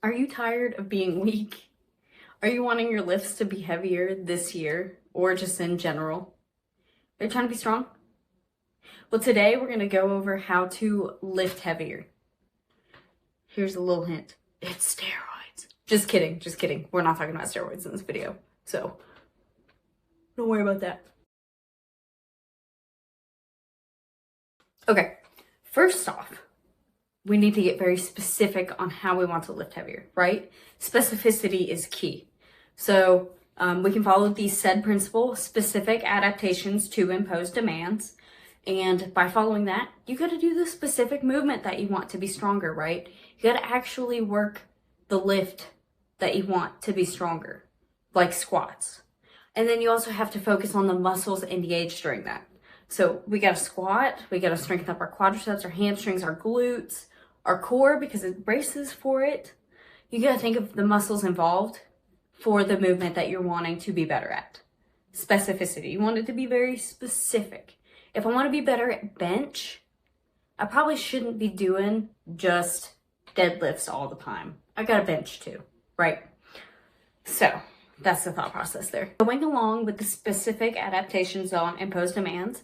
Are you tired of being weak? Are you wanting your lifts to be heavier this year or just in general? Are you trying to be strong? Well, today we're going to go over how to lift heavier. Here's a little hint. It's steroids. Just kidding, just kidding. We're not talking about steroids in this video, so don't worry about that. Okay, first off, we need to get very specific on how we want to lift heavier, right? Specificity is key. So we can follow the SAID principle, specific adaptations to imposed demands. And by following that, you got to do the specific movement that you want to be stronger, right? You got to actually work the lift that you want to be stronger, like squats. And then you also have to focus on the muscles engaged during that. So we got to squat, we got to strengthen up our quadriceps, our hamstrings, our glutes, our core because it braces for it. You got to think of the muscles involved for the movement that you're wanting to be better at. Specificity. You want it to be very specific. If I want to be better at bench, I probably shouldn't be doing just deadlifts all the time. I got to bench too, right? So that's the thought process there. Going along with the specific adaptations on imposed demands,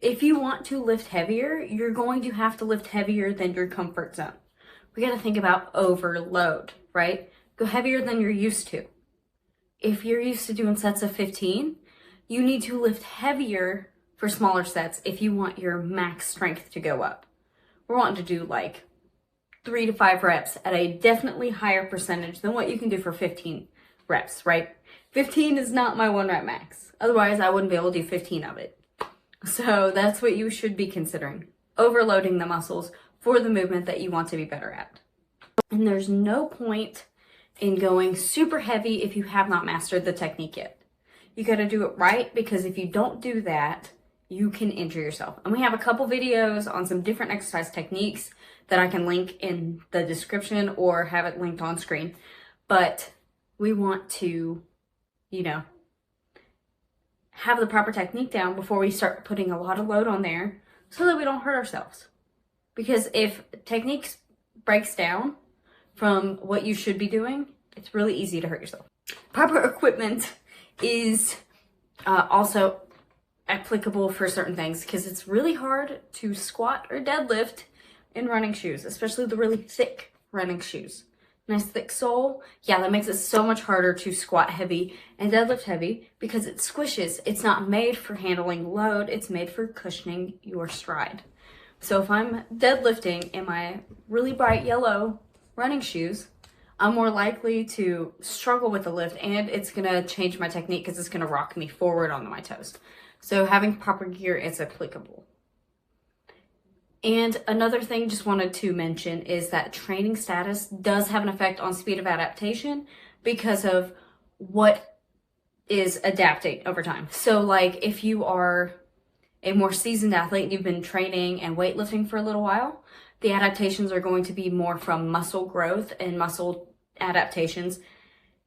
if you want to lift heavier, you're going to have to lift heavier than your comfort zone. We got to think about overload, right? Go heavier than you're used to. If you're used to doing sets of 15, you need to lift heavier for smaller sets if you want your max strength to go up. We're wanting to do like 3 to 5 reps at a definitely higher percentage than what you can do for 15 reps, right? 15 is not my 1 rep max. Otherwise, I wouldn't be able to do 15 of it. So that's what you should be considering. Overloading the muscles for the movement that you want to be better at. And there's no point in going super heavy if you have not mastered the technique yet. You got to do it right, because if you don't do that, you can injure yourself. And we have a couple videos on some different exercise techniques that I can link in the description or have it linked on screen. But we want to, have the proper technique down before we start putting a lot of load on there so that we don't hurt ourselves. Because if technique breaks down from what you should be doing, it's really easy to hurt yourself. Proper equipment is also applicable for certain things, because it's really hard to squat or deadlift in running shoes, especially the really thick running shoes. Nice thick sole, yeah, that makes it so much harder to squat heavy and deadlift heavy because it squishes. It's not made for handling load, it's made for cushioning your stride. So if I'm deadlifting in my really bright yellow running shoes, I'm more likely to struggle with the lift, and it's gonna change my technique because it's gonna rock me forward onto my toes. So having proper gear is applicable. And another thing just wanted to mention is that training status does have an effect on speed of adaptation because of what is adapting over time. So like if you are a more seasoned athlete and you've been training and weightlifting for a little while, the adaptations are going to be more from muscle growth and muscle adaptations.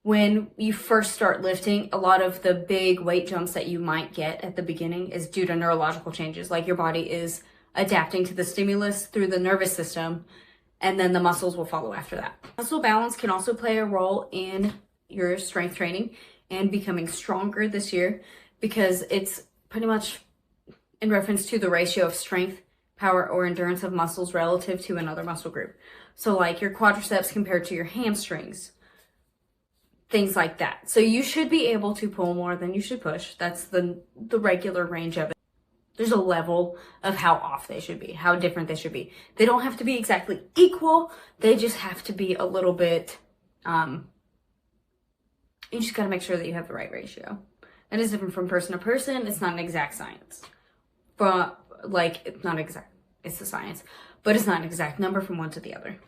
When you first start lifting, a lot of the big weight jumps that you might get at the beginning is due to neurological changes, like your body is adapting to the stimulus through the nervous system, and then the muscles will follow after that. Muscle balance can also play a role in your strength training and becoming stronger this year, because it's pretty much in reference to the ratio of strength, power, or endurance of muscles relative to another muscle group. So like your quadriceps compared to your hamstrings, things like that. So you should be able to pull more than you should push. That's the regular range of it. There's a level of how off they should be, how different they should be. They don't have to be exactly equal. They just have to be a little bit, you just got to make sure that you have the right ratio. That is different from person to person. It's not an exact science. It's not exact, it's a science, but it's not an exact number from one to the other.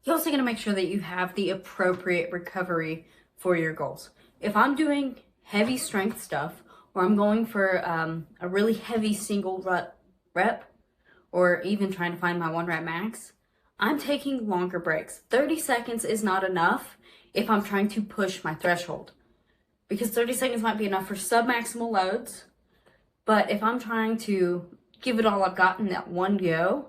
You're also going to make sure that you have the appropriate recovery for your goals. If I'm doing heavy strength stuff, or I'm going for a really heavy single rep, or even trying to find my 1 rep max, I'm taking longer breaks. 30 seconds is not enough if I'm trying to push my threshold, because 30 seconds might be enough for submaximal loads. But if I'm trying to give it all I've got in that one go,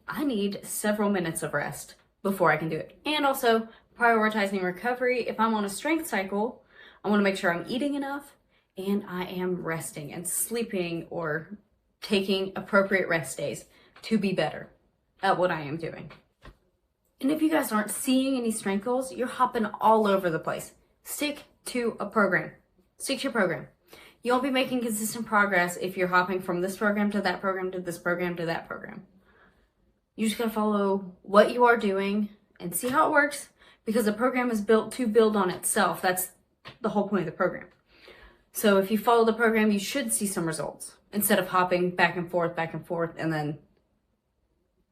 I need several minutes of rest before I can do it. And also prioritizing recovery. If I'm on a strength cycle, I want to make sure I'm eating enough and I am resting and sleeping or taking appropriate rest days to be better at what I am doing. And if you guys aren't seeing any strength goals, you're hopping all over the place. Stick to a program. Stick to your program. You won't be making consistent progress if you're hopping from this program to that program to this program to that program. You just gotta follow what you are doing and see how it works, because the program is built to build on itself. That's the whole point of the program. So if you follow the program, you should see some results instead of hopping back and forth, and then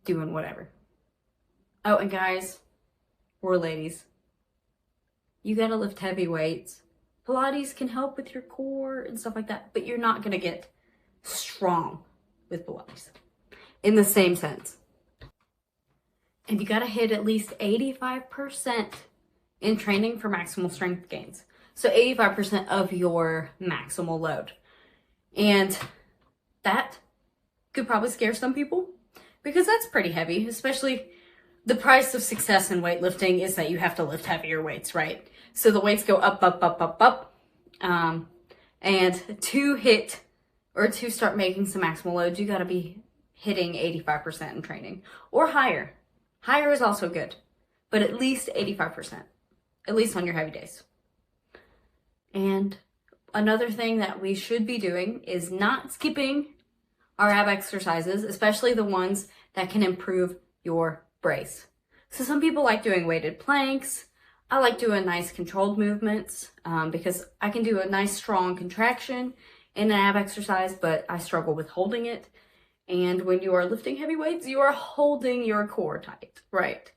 doing whatever. Oh, and guys, or ladies, you gotta lift heavy weights. Pilates can help with your core and stuff like that, but you're not gonna get strong with Pilates in the same sense. And you gotta hit at least 85% in training for maximal strength gains. So 85% of your maximal load. And that could probably scare some people because that's pretty heavy, especially the price of success in weightlifting is that you have to lift heavier weights, right? So the weights go up. And to start making some maximal loads, you gotta be hitting 85% in training or higher. Higher is also good, but at least 85%, at least on your heavy days. And another thing that we should be doing is not skipping our ab exercises, especially the ones that can improve your brace. So some people like doing weighted planks. I like doing nice controlled movements because I can do a nice strong contraction in an ab exercise, but I struggle with holding it. And when you are lifting heavy weights, you are holding your core tight, right?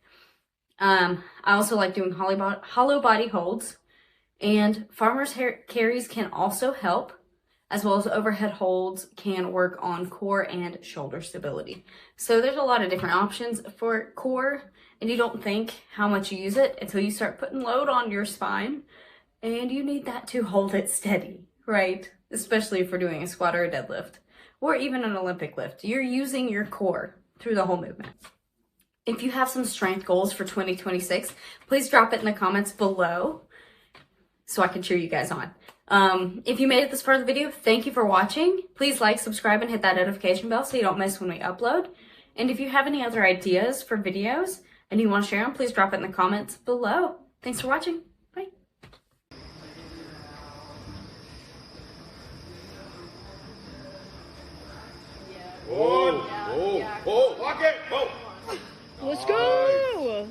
I also like doing hollow body holds, and farmer's carries can also help, as well as overhead holds can work on core and shoulder stability. So there's a lot of different options for core, and you don't think how much you use it until you start putting load on your spine, and you need that to hold it steady, right? Especially if we're doing a squat or a deadlift, or even an Olympic lift. You're using your core through the whole movement. If you have some strength goals for 2026, please drop it in the comments below so I can cheer you guys on. If you made it this far in the video, thank you for watching. Please like, subscribe, and hit that notification bell so you don't miss when we upload. And if you have any other ideas for videos and you want to share them, please drop it in the comments below. Thanks for watching. Bye. Lock it, go! Let's go!